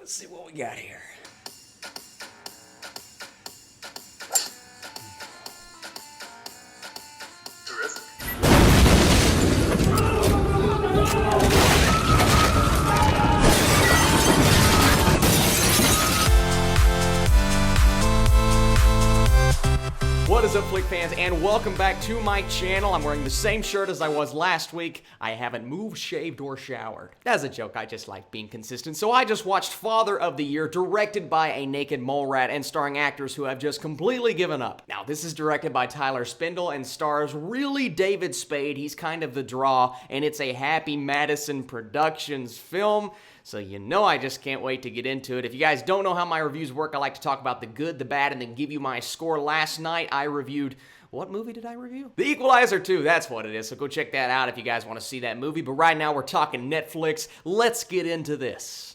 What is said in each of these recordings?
Let's see what we got here. Terrific. What is up, Flick fans, and welcome back to my channel. I'm wearing the same shirt as I was last week. I haven't moved, shaved, or showered. As a joke, I just like being consistent. So I just watched Father of the Year, directed by a naked mole rat and starring actors who have just completely given up. Now, this is directed by Tyler Spindle and stars really David Spade. He's kind of the draw, and it's a Happy Madison Productions film. So you know I just can't wait to get into it. If you guys don't know how my reviews work, I like to talk about the good, the bad, and then give you my score. Last night I reviewed... What movie did I review? The Equalizer 2, that's what it is. So go check that out if you guys want to see that movie. But right now we're talking Netflix. Let's get into this.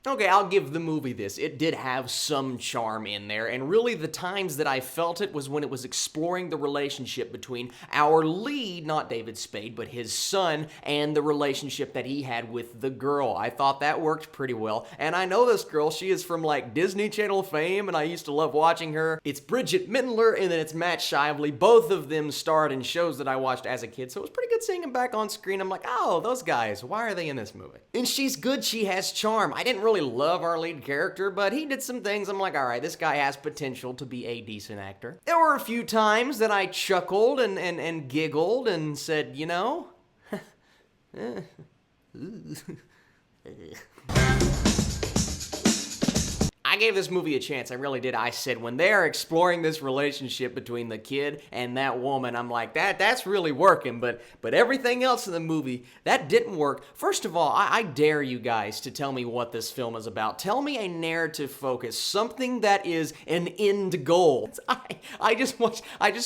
Okay, I'll give the movie this. It did have some charm in there, and really the times that I felt it was when it was exploring the relationship between our lead, not David Spade, but his son, and the relationship that he had with the girl. I thought that worked pretty well, and I know this girl. She is from, like, Disney Channel fame, and I used to love watching her. It's Bridget Mendler, and then it's Matt Shively. Both of them starred in shows that I watched as a kid, so it was pretty good seeing them back on screen. I'm like, oh, those guys, why are they in this movie? And she's good. She has charm. I didn't really love our lead character, but he did some things I'm like, all right, this guy has potential to be a decent actor. There were a few times that I chuckled and giggled and said, you know, I gave this movie a chance, I really did. I said, when they're exploring this relationship between the kid and that woman, I'm like, that's really working, but everything else in the movie, that didn't work. First of all, I dare you guys to tell me what this film is about. Tell me a narrative focus, something that is an end goal. I just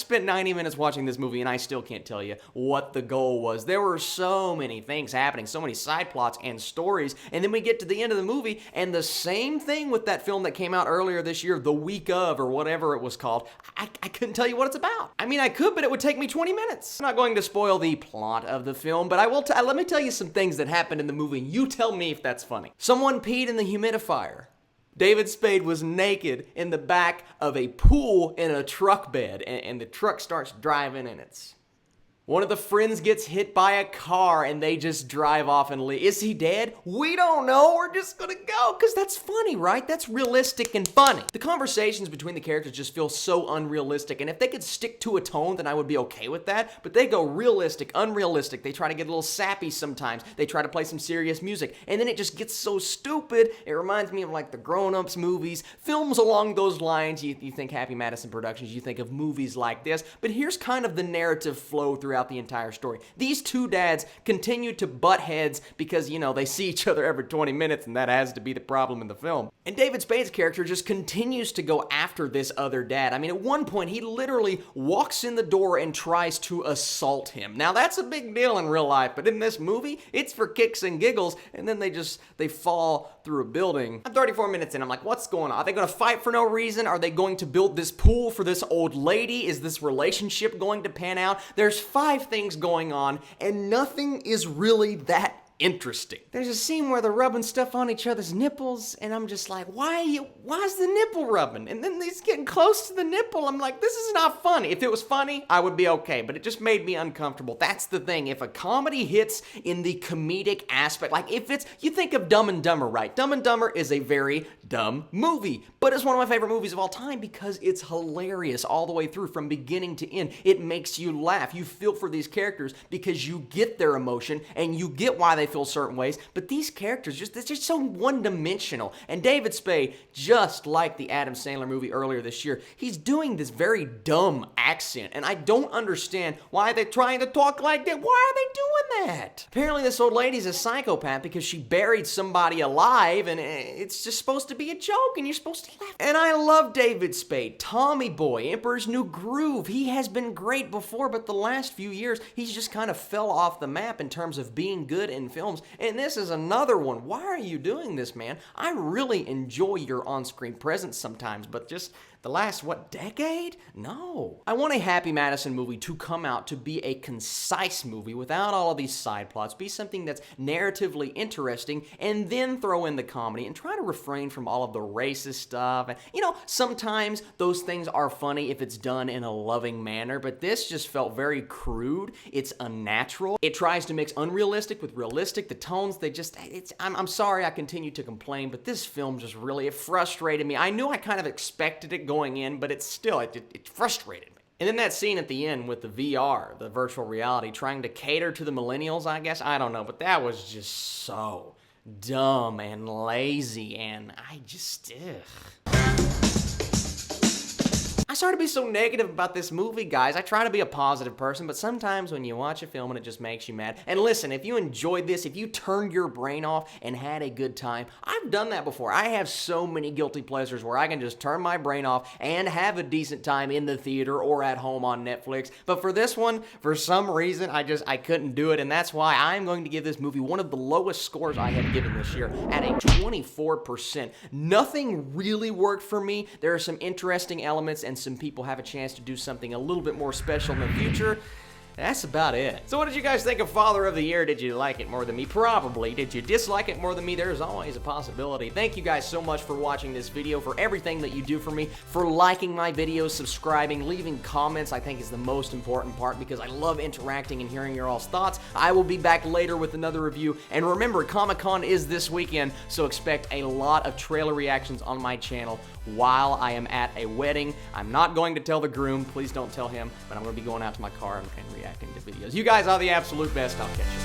spent 90 minutes watching this movie and I still can't tell you what the goal was. There were so many things happening, so many side plots and stories, and then we get to the end of the movie and the same thing with that film that came out earlier this year, The Week Of, or whatever it was called. I couldn't tell you what it's about. I mean, I could, but it would take me 20 minutes. I'm not going to spoil the plot of the film, but I will let me tell you some things that happened in the movie, and you tell me if that's funny. Someone peed in the humidifier. David Spade was naked in the back of a pool in a truck bed, and the truck starts driving, and it's... One of the friends gets hit by a car and they just drive off and leave. Is he dead? We don't know. We're just gonna go. Because that's funny, right? That's realistic and funny. The conversations between the characters just feel so unrealistic. And if they could stick to a tone, then I would be okay with that. But they go realistic, unrealistic. They try to get a little sappy sometimes. They try to play some serious music. And then it just gets so stupid. It reminds me of like the Grown-Ups movies. Films along those lines. You think Happy Madison Productions, you think of movies like this. But here's kind of the narrative flow throughout the entire story. These two dads continue to butt heads because, you know, they see each other every 20 minutes and that has to be the problem in the film. And David Spade's character just continues to go after this other dad. I mean, at one point, he literally walks in the door and tries to assault him. Now, that's a big deal in real life, but in this movie, it's for kicks and giggles, and then they fall through a building. I'm 34 minutes in, I'm like, what's going on? Are they gonna fight for no reason? Are they going to build this pool for this old lady? Is this relationship going to pan out? There's 5 things going on, and nothing is really that interesting. There's a scene where they're rubbing stuff on each other's nipples, and I'm just like, why's the nipple rubbing? And then he's getting close to the nipple. I'm like, this is not funny. If it was funny, I would be okay, but it just made me uncomfortable. That's the thing. If a comedy hits in the comedic aspect, like if it's, you think of Dumb and Dumber, right? Dumb and Dumber is a very dumb movie, but it's one of my favorite movies of all time because it's hilarious all the way through from beginning to end. It makes you laugh. You feel for these characters because you get their emotion and you get why they feel certain ways, but these characters they're just so one-dimensional. And David Spade, just like the Adam Sandler movie earlier this year, he's doing this very dumb accent, and I don't understand why they're trying to talk like that. Why are they doing that? Apparently this old lady's a psychopath because she buried somebody alive, and it's just supposed to be a joke, and you're supposed to laugh. And I love David Spade. Tommy Boy, Emperor's New Groove, he has been great before, but the last few years, he's just kind of fell off the map in terms of being good in films, and this is another one. Why are you doing this, man? I really enjoy your on-screen presence sometimes, but just the last, what, decade? No. I want a Happy Madison movie to come out to be a concise movie without all of these side plots, be something that's narratively interesting, and then throw in the comedy and try to refrain from all of the racist stuff. And, you know, sometimes those things are funny if it's done in a loving manner, but this just felt very crude. It's unnatural. It tries to mix unrealistic with realistic. The tones, I'm sorry I continue to complain, but this film just really, it frustrated me. I knew I kind of expected it going in, but it frustrated me. And then that scene at the end with the VR, the virtual reality, trying to cater to the millennials, I guess, I don't know, but that was just so dumb and lazy, and I started to be so negative about this movie, guys. I try to be a positive person, but sometimes when you watch a film and it just makes you mad. And listen, if you enjoyed this, if you turned your brain off and had a good time, I've done that before. I have so many guilty pleasures where I can just turn my brain off and have a decent time in the theater or at home on Netflix. But for this one, for some reason, I couldn't do it, and that's why I'm going to give this movie one of the lowest scores I have given this year at a 24%. Nothing really worked for me. There are some interesting elements, and some people have a chance to do something a little bit more special in the future. That's about it. So what did you guys think of Father of the Year? Did you like it more than me? Probably. Did you dislike it more than me? There's always a possibility. Thank you guys so much for watching this video, for everything that you do for me, for liking my videos, subscribing, leaving comments. I think is the most important part because I love interacting and hearing your all's thoughts. I will be back later with another review. And remember, Comic-Con is this weekend, so expect a lot of trailer reactions on my channel while I am at a wedding. I'm not going to tell the groom. Please don't tell him, but I'm going to be going out to my car and reacting to videos. You guys are the absolute best. I'll catch you.